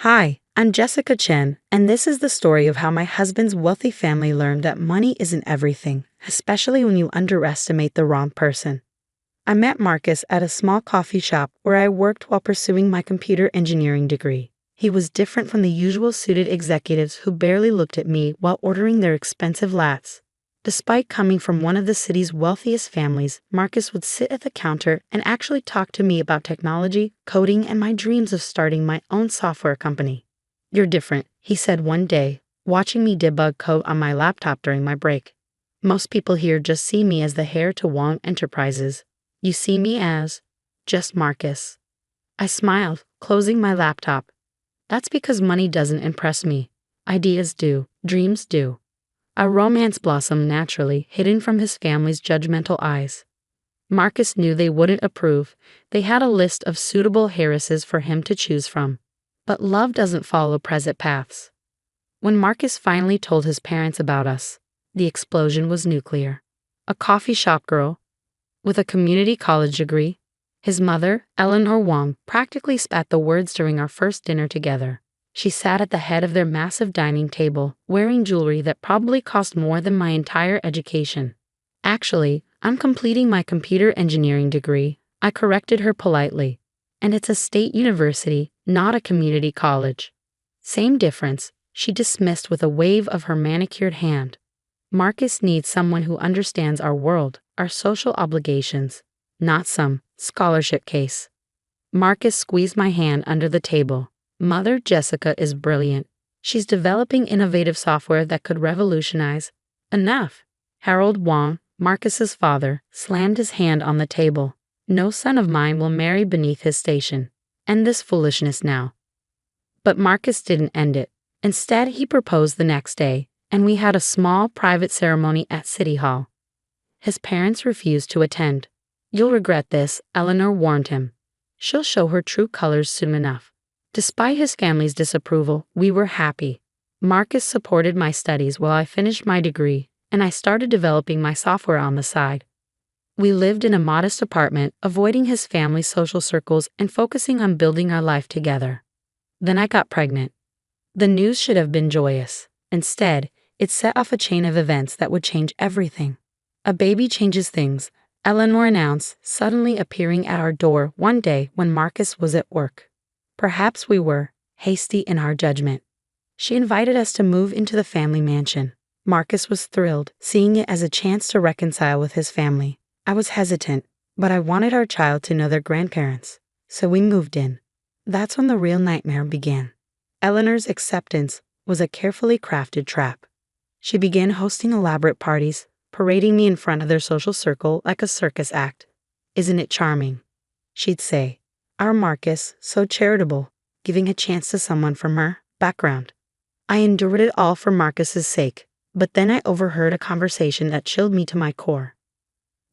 Hi, I'm Jessica Chen, and this is the story of how my husband's wealthy family learned that money isn't everything, especially when you underestimate the wrong person. I met Marcus at a small coffee shop where I worked while pursuing my computer engineering degree. He was different from the usual suited executives who barely looked at me while ordering their expensive lattes. Despite coming from one of the city's wealthiest families, Marcus would sit at the counter and actually talk to me about technology, coding, and my dreams of starting my own software company. "You're different," he said one day, watching me debug code on my laptop during my break. "Most people here just see me as the heir to Wong Enterprises. You see me as just Marcus." I smiled, closing my laptop. "That's because money doesn't impress me. Ideas do, dreams do." A romance blossomed naturally, hidden from his family's judgmental eyes. Marcus knew they wouldn't approve. They had a list of suitable heiresses for him to choose from. But love doesn't follow present paths. When Marcus finally told his parents about us, the explosion was nuclear. A coffee shop girl with a community college degree, his mother, Eleanor Wong, practically spat the words during our first dinner together. She sat at the head of their massive dining table, wearing jewelry that probably cost more than my entire education. "Actually, I'm completing my computer engineering degree," I corrected her politely. "And it's a state university, not a community college." "Same difference," she dismissed with a wave of her manicured hand. "Marcus needs someone who understands our world, our social obligations, not some scholarship case." Marcus squeezed my hand under the table. "Mother Jessica is brilliant. She's developing innovative software that could revolutionize." "Enough." Harold Wong, Marcus's father, slammed his hand on the table. "No son of mine will marry beneath his station. End this foolishness now." But Marcus didn't end it. Instead, he proposed the next day, and we had a small private ceremony at City Hall. His parents refused to attend. "You'll regret this," Eleanor warned him. "She'll show her true colors soon enough." Despite his family's disapproval, we were happy. Marcus supported my studies while I finished my degree, and I started developing my software on the side. We lived in a modest apartment, avoiding his family's social circles and focusing on building our life together. Then I got pregnant. The news should have been joyous. Instead, it set off a chain of events that would change everything. "A baby changes things," Eleanor announced, suddenly appearing at our door one day when Marcus was at work. Perhaps we were hasty in our judgment. She invited us to move into the family mansion. Marcus was thrilled, seeing it as a chance to reconcile with his family. I was hesitant, but I wanted our child to know their grandparents. So we moved in. That's when the real nightmare began. Eleanor's acceptance was a carefully crafted trap. She began hosting elaborate parties, parading me in front of their social circle like a circus act. "Isn't it charming?" she'd say. "Our Marcus, so charitable, giving a chance to someone from her background." I endured it all for Marcus's sake, but then I overheard a conversation that chilled me to my core.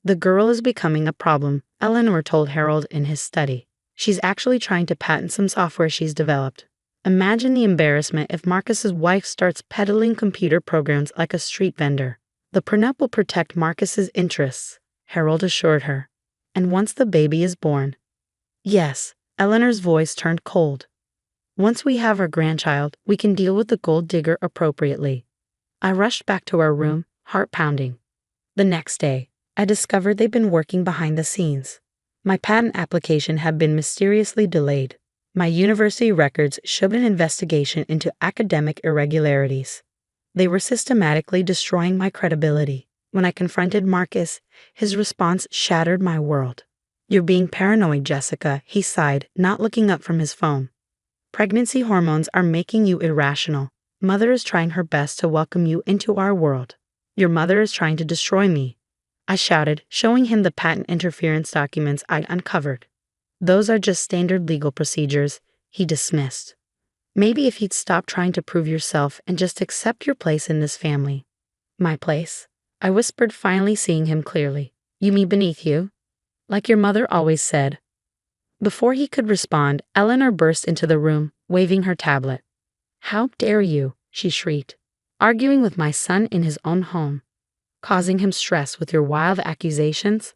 "The girl is becoming a problem," Eleanor told Harold in his study. "She's actually trying to patent some software she's developed." Imagine the embarrassment if Marcus's wife starts peddling computer programs like a street vendor. "The prenup will protect Marcus's interests," Harold assured her. "And once the baby is born—" "Yes," Eleanor's voice turned cold. "Once we have our grandchild, we can deal with the gold digger appropriately." I rushed back to our room, heart pounding. The next day, I discovered they'd been working behind the scenes. My patent application had been mysteriously delayed. My university records showed an investigation into academic irregularities. They were systematically destroying my credibility. When I confronted Marcus, his response shattered my world. "You're being paranoid, Jessica," he sighed, not looking up from his phone. "Pregnancy hormones are making you irrational. Mother is trying her best to welcome you into our world. Your mother is trying to destroy me," I shouted, showing him the patent interference documents I'd uncovered. "Those are just standard legal procedures," he dismissed. "Maybe if you'd stop trying to prove yourself and just accept your place in this family." "My place?" I whispered, finally seeing him clearly. "You mean beneath you? Like your mother always said." Before he could respond, Eleanor burst into the room, waving her tablet. "How dare you?" she shrieked. "Arguing with my son in his own home. Causing him stress with your wild accusations?"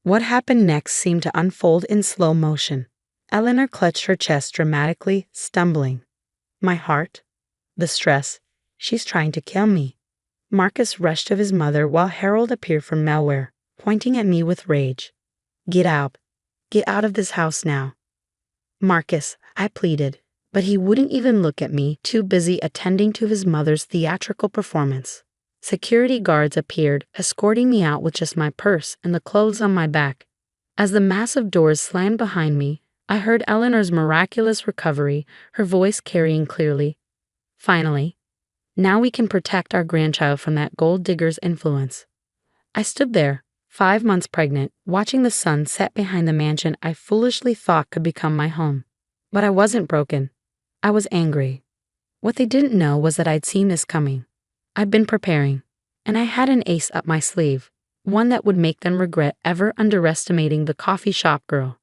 What happened next seemed to unfold in slow motion. Eleanor clutched her chest dramatically, stumbling. My heart? The stress. She's trying to kill me. Marcus rushed to his mother while Harold appeared from nowhere, pointing at me with rage. Get out. Get out of this house now. Marcus, I pleaded, but he wouldn't even look at me, too busy attending to his mother's theatrical performance. Security guards appeared, escorting me out with just my purse and the clothes on my back. As the massive doors slammed behind me, I heard Eleanor's miraculous recovery, her voice carrying clearly. Finally. Now we can protect our grandchild from that gold digger's influence. I stood there, 5 months pregnant, watching the sun set behind the mansion I foolishly thought could become my home. But I wasn't broken. I was angry. What they didn't know was that I'd seen this coming. I'd been preparing, and I had an ace up my sleeve, one that would make them regret ever underestimating the coffee shop girl.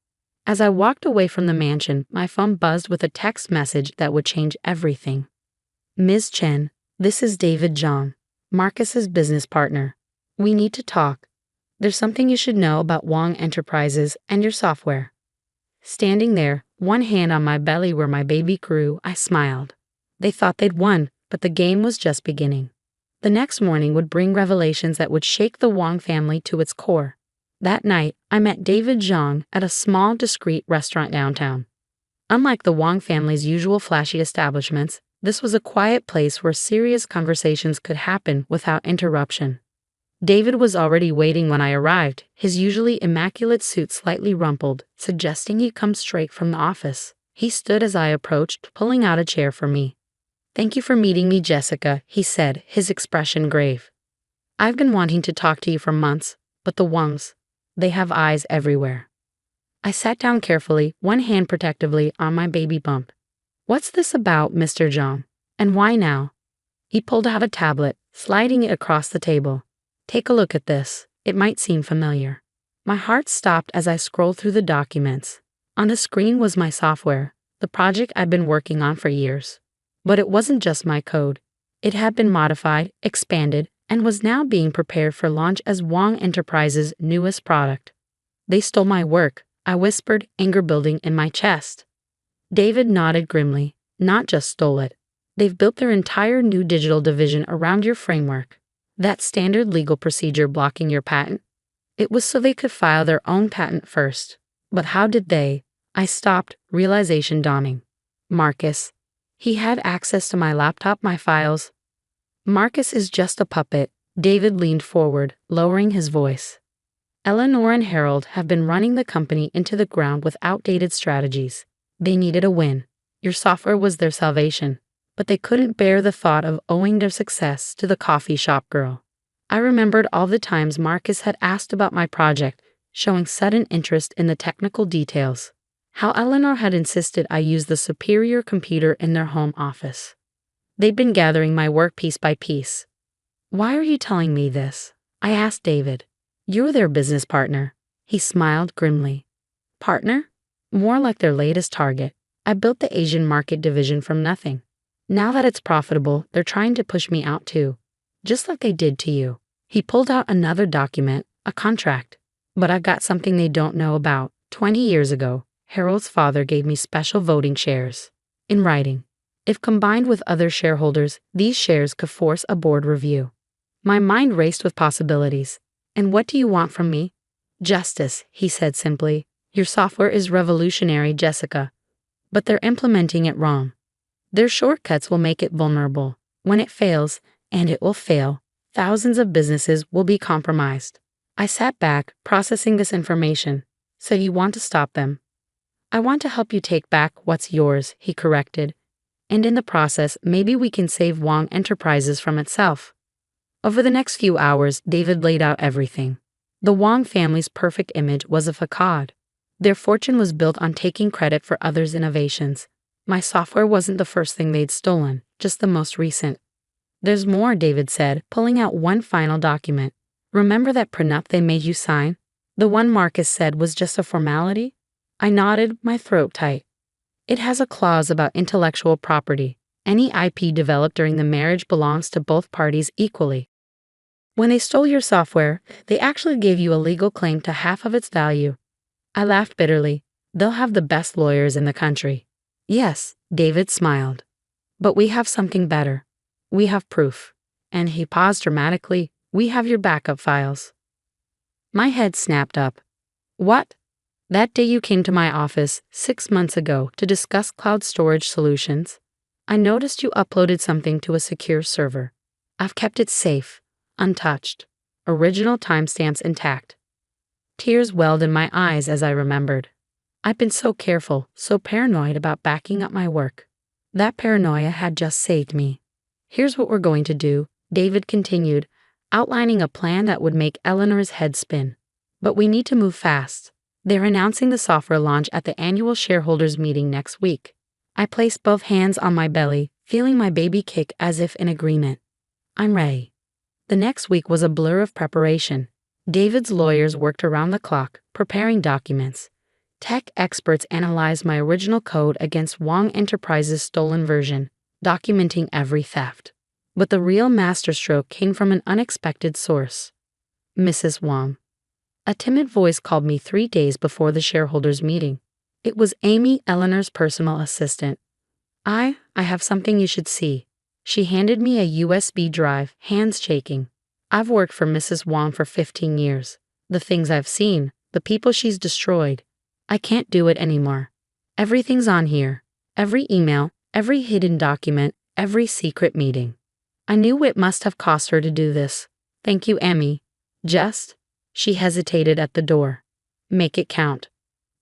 As I walked away from the mansion, my phone buzzed with a text message that would change everything. Ms. Chen, this is David Zhang, Marcus's business partner. We need to talk. There's something you should know about Wong Enterprises and your software. Standing there, one hand on my belly where my baby grew, I smiled. They thought they'd won, but the game was just beginning. The next morning would bring revelations that would shake the Wong family to its core. That night, I met David Zhang at a small, discreet restaurant downtown. Unlike the Wong family's usual flashy establishments, this was a quiet place where serious conversations could happen without interruption. David was already waiting when I arrived, his usually immaculate suit slightly rumpled, suggesting he'd come straight from the office. He stood as I approached, pulling out a chair for me. Thank you for meeting me, Jessica, he said, his expression grave. I've been wanting to talk to you for months, but the Wongs, they have eyes everywhere. I sat down carefully, one hand protectively on my baby bump. What's this about, Mr. Zhang? And why now? He pulled out a tablet, sliding it across the table. Take a look at this. It might seem familiar. My heart stopped as I scrolled through the documents. On the screen was my software, the project I'd been working on for years. But it wasn't just my code. It had been modified, expanded, and was now being prepared for launch as Wong Enterprises' newest product. They stole my work, I whispered, anger building in my chest. David nodded grimly. Not just stole it. They've built their entire new digital division around your framework. That standard legal procedure blocking your patent? It was so they could file their own patent first. But how did they? I stopped, realization dawning. Marcus. He had access to my laptop, my files. Marcus is just a puppet. David leaned forward, lowering his voice. Eleanor and Harold have been running the company into the ground with outdated strategies. They needed a win. Your software was their salvation, but they couldn't bear the thought of owing their success to the coffee shop girl. I remembered all the times Marcus had asked about my project, showing sudden interest in the technical details. How Eleanor had insisted I use the superior computer in their home office. They'd been gathering my work piece by piece. Why are you telling me this? I asked David. You're their business partner. He smiled grimly. Partner? More like their latest target. I built the Asian market division from nothing. Now that it's profitable, they're trying to push me out too. Just like they did to you. He pulled out another document, a contract. But I've got something they don't know about. 20 years ago, Harold's father gave me special voting shares. In writing. If combined with other shareholders, these shares could force a board review. My mind raced with possibilities. And what do you want from me? Justice, he said simply. Your software is revolutionary, Jessica. But they're implementing it wrong. Their shortcuts will make it vulnerable. When it fails, and it will fail, thousands of businesses will be compromised. I sat back, processing this information. So you want to stop them? I want to help you take back what's yours, he corrected. And in the process, maybe we can save Wong Enterprises from itself. Over the next few hours, David laid out everything. The Wong family's perfect image was a facade. Their fortune was built on taking credit for others' innovations. My software wasn't the first thing they'd stolen, just the most recent. There's more, David said, pulling out one final document. Remember that prenup they made you sign? The one Marcus said was just a formality? I nodded, my throat tight. It has a clause about intellectual property. Any IP developed during the marriage belongs to both parties equally. When they stole your software, they actually gave you a legal claim to half of its value. I laughed bitterly. They'll have the best lawyers in the country. Yes, David smiled. But we have something better. We have proof. And he paused dramatically. We have your backup files. My head snapped up. What? That day you came to my office 6 months ago to discuss cloud storage solutions. I noticed you uploaded something to a secure server. I've kept it safe, untouched, original timestamps intact. Tears welled in my eyes as I remembered. I'd been so careful, so paranoid about backing up my work. That paranoia had just saved me. Here's what we're going to do, David continued, outlining a plan that would make Eleanor's head spin. But we need to move fast. They're announcing the software launch at the annual shareholders meeting next week. I placed both hands on my belly, feeling my baby kick as if in agreement. I'm ready. The next week was a blur of preparation. David's lawyers worked around the clock, preparing documents. Tech experts analyzed my original code against Wong Enterprises' stolen version, documenting every theft. But the real masterstroke came from an unexpected source. Mrs. Wong. A timid voice called me 3 days before the shareholders' meeting. It was Amy, Eleanor's personal assistant. I have something you should see. She handed me a USB drive, hands shaking. I've worked for Mrs. Wong for 15 years. The things I've seen, the people she's destroyed. I can't do it anymore. Everything's on here. Every email, every hidden document, every secret meeting. I knew it must have cost her to do this. Thank you, Amy. She hesitated at the door. Make it count.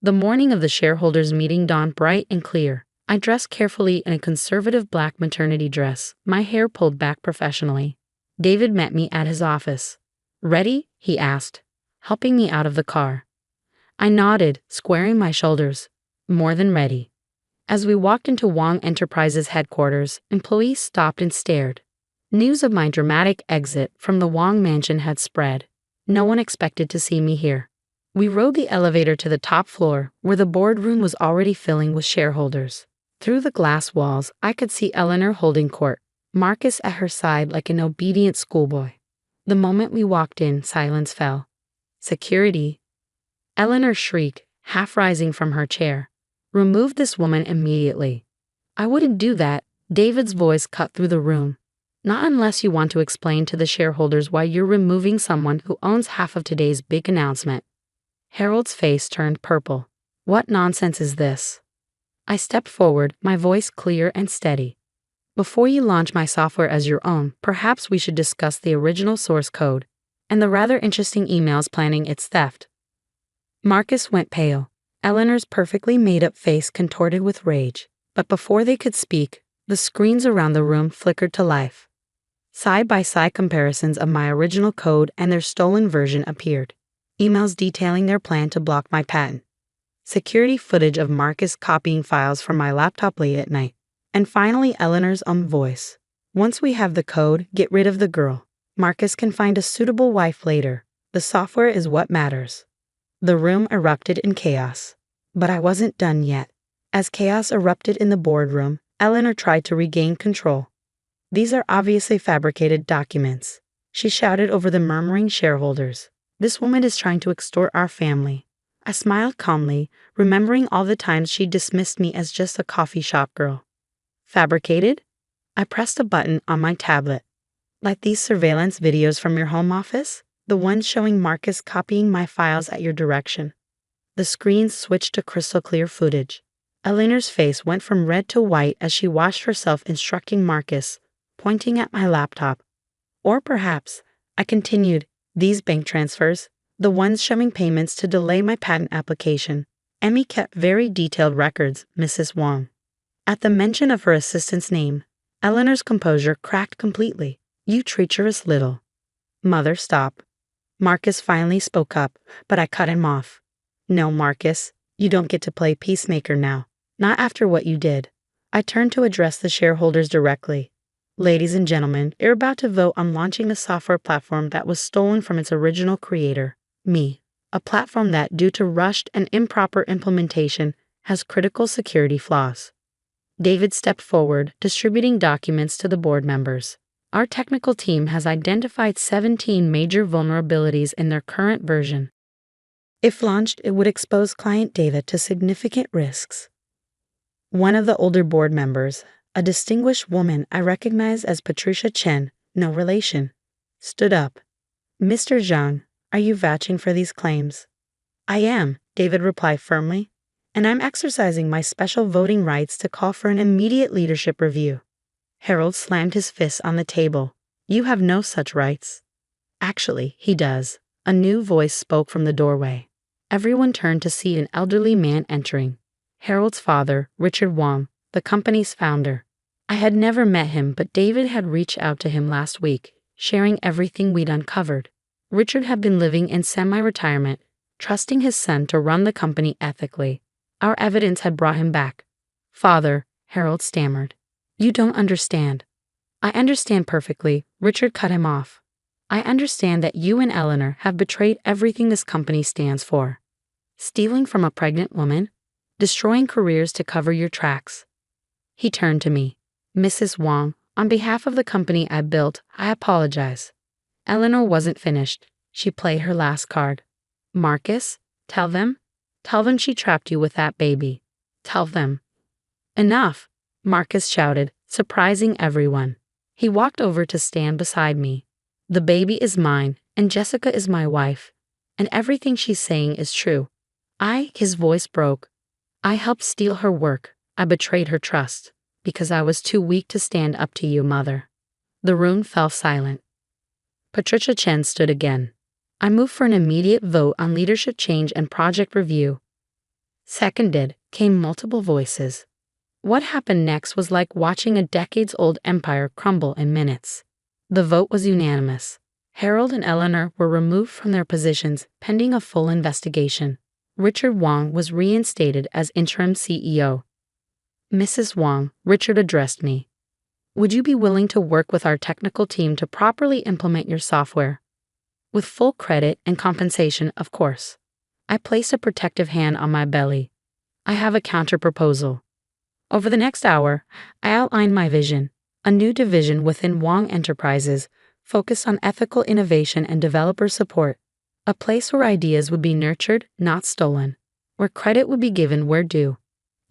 The morning of the shareholders' meeting dawned bright and clear. I dressed carefully in a conservative black maternity dress, my hair pulled back professionally. David met me at his office. Ready? He asked, helping me out of the car. I nodded, squaring my shoulders. More than ready. As we walked into Wong Enterprises headquarters, employees stopped and stared. News of my dramatic exit from the Wong mansion had spread. No one expected to see me here. We rode the elevator to the top floor, where the boardroom was already filling with shareholders. Through the glass walls, I could see Eleanor holding court, Marcus at her side like an obedient schoolboy. The moment we walked in, silence fell. Security. Eleanor shrieked, half rising from her chair. Remove this woman immediately. I wouldn't do that, David's voice cut through the room. Not unless you want to explain to the shareholders why you're removing someone who owns half of today's big announcement. Harold's face turned purple. What nonsense is this? I stepped forward, my voice clear and steady. Before you launch my software as your own, perhaps we should discuss the original source code and the rather interesting emails planning its theft. Marcus went pale. Eleanor's perfectly made-up face contorted with rage. But before they could speak, the screens around the room flickered to life. Side-by-side comparisons of my original code and their stolen version appeared. Emails detailing their plan to block my patent. Security footage of Marcus copying files from my laptop late at night. And finally Eleanor's own voice. Once we have the code, get rid of the girl. Marcus can find a suitable wife later. The software is what matters. The room erupted in chaos. But I wasn't done yet. As chaos erupted in the boardroom, Eleanor tried to regain control. These are obviously fabricated documents, she shouted over the murmuring shareholders. This woman is trying to extort our family. I smiled calmly, remembering all the times she dismissed me as just a coffee shop girl. Fabricated? I pressed a button on my tablet. Like these surveillance videos from your home office? The ones showing Marcus copying my files at your direction. The screens switched to crystal clear footage. Eleanor's face went from red to white as she watched herself instructing Marcus, pointing at my laptop. Or perhaps, I continued, these bank transfers, the ones showing payments to delay my patent application. Emmy kept very detailed records, Mrs. Wong. At the mention of her assistant's name, Eleanor's composure cracked completely. You treacherous little. Mother, stop. Marcus finally spoke up, but I cut him off. No, Marcus, you don't get to play peacemaker now. Not after what you did. I turned to address the shareholders directly. Ladies and gentlemen, you're about to vote on launching a software platform that was stolen from its original creator, me. A platform that, due to rushed and improper implementation, has critical security flaws. David stepped forward, distributing documents to the board members. Our technical team has identified 17 major vulnerabilities in their current version. If launched, it would expose client data to significant risks. One of the older board members, a distinguished woman I recognize as Patricia Chen, no relation, stood up. Mr. Zhang, are you vouching for these claims? I am, David replied firmly, and I'm exercising my special voting rights to call for an immediate leadership review. Harold slammed his fist on the table. You have no such rights. Actually, he does. A new voice spoke from the doorway. Everyone turned to see an elderly man entering. Harold's father, Richard Wong, the company's founder. I had never met him, but David had reached out to him last week, sharing everything we'd uncovered. Richard had been living in semi-retirement, trusting his son to run the company ethically. Our evidence had brought him back. Father, Harold stammered. You don't understand. I understand perfectly, Richard cut him off. I understand that you and Eleanor have betrayed everything this company stands for. Stealing from a pregnant woman? Destroying careers to cover your tracks. He turned to me. Mrs. Wong, on behalf of the company I built, I apologize. Eleanor wasn't finished. She played her last card. Marcus, tell them she trapped you with that baby. Tell them. Enough, Marcus shouted, surprising everyone. He walked over to stand beside me. The baby is mine, and Jessica is my wife, and everything she's saying is true. His voice broke. I helped steal her work. I betrayed her trust, because I was too weak to stand up to you, Mother. The room fell silent. Patricia Chen stood again. I moved for an immediate vote on leadership change and project review. Seconded, came multiple voices. What happened next was like watching a decades-old empire crumble in minutes. The vote was unanimous. Harold and Eleanor were removed from their positions pending a full investigation. Richard Wong was reinstated as interim CEO. Mrs. Wong, Richard addressed me. Would you be willing to work with our technical team to properly implement your software? With full credit and compensation, of course. I placed a protective hand on my belly. I have a counter-proposal. Over the next hour, I outlined my vision, a new division within Wong Enterprises focused on ethical innovation and developer support, a place where ideas would be nurtured, not stolen, where credit would be given where due.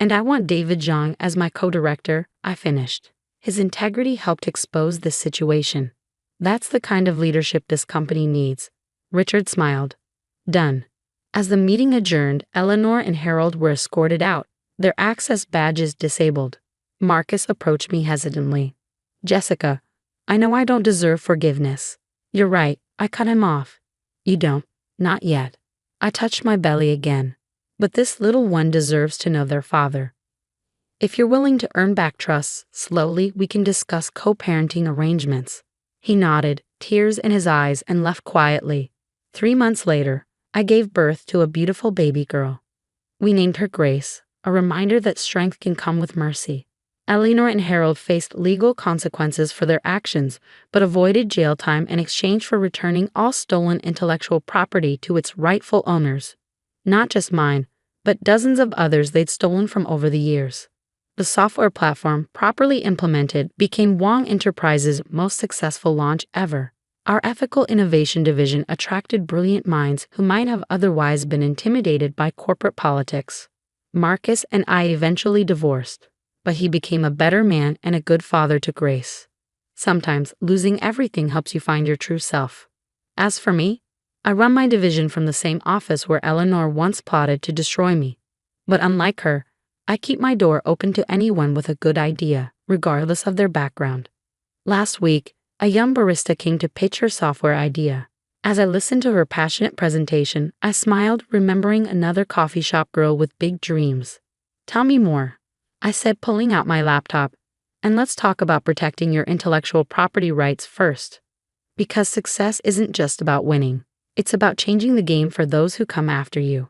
And I want David Zhang as my co-director, I finished. His integrity helped expose this situation. That's the kind of leadership this company needs. Richard smiled. Done. As the meeting adjourned, Eleanor and Harold were escorted out, their access badges disabled. Marcus approached me hesitantly. Jessica, I know I don't deserve forgiveness. You're right, I cut him off. You don't. Not yet. I touched my belly again. But this little one deserves to know their father. If you're willing to earn back trust, slowly we can discuss co-parenting arrangements. He nodded, tears in his eyes, and left quietly. 3 months later, I gave birth to a beautiful baby girl. We named her Grace, a reminder that strength can come with mercy. Eleanor and Harold faced legal consequences for their actions, but avoided jail time in exchange for returning all stolen intellectual property to its rightful owners. Not just mine, but dozens of others they'd stolen from over the years. The software platform, properly implemented, became Wong Enterprises' most successful launch ever. Our ethical innovation division attracted brilliant minds who might have otherwise been intimidated by corporate politics. Marcus and I eventually divorced, but he became a better man and a good father to Grace. Sometimes losing everything helps you find your true self. As for me, I run my division from the same office where Eleanor once plotted to destroy me. But unlike her, I keep my door open to anyone with a good idea, regardless of their background. Last week, a young barista came to pitch her software idea. As I listened to her passionate presentation, I smiled, remembering another coffee shop girl with big dreams. Tell me more, I said, pulling out my laptop. And let's talk about protecting your intellectual property rights first. Because success isn't just about winning. It's about changing the game for those who come after you.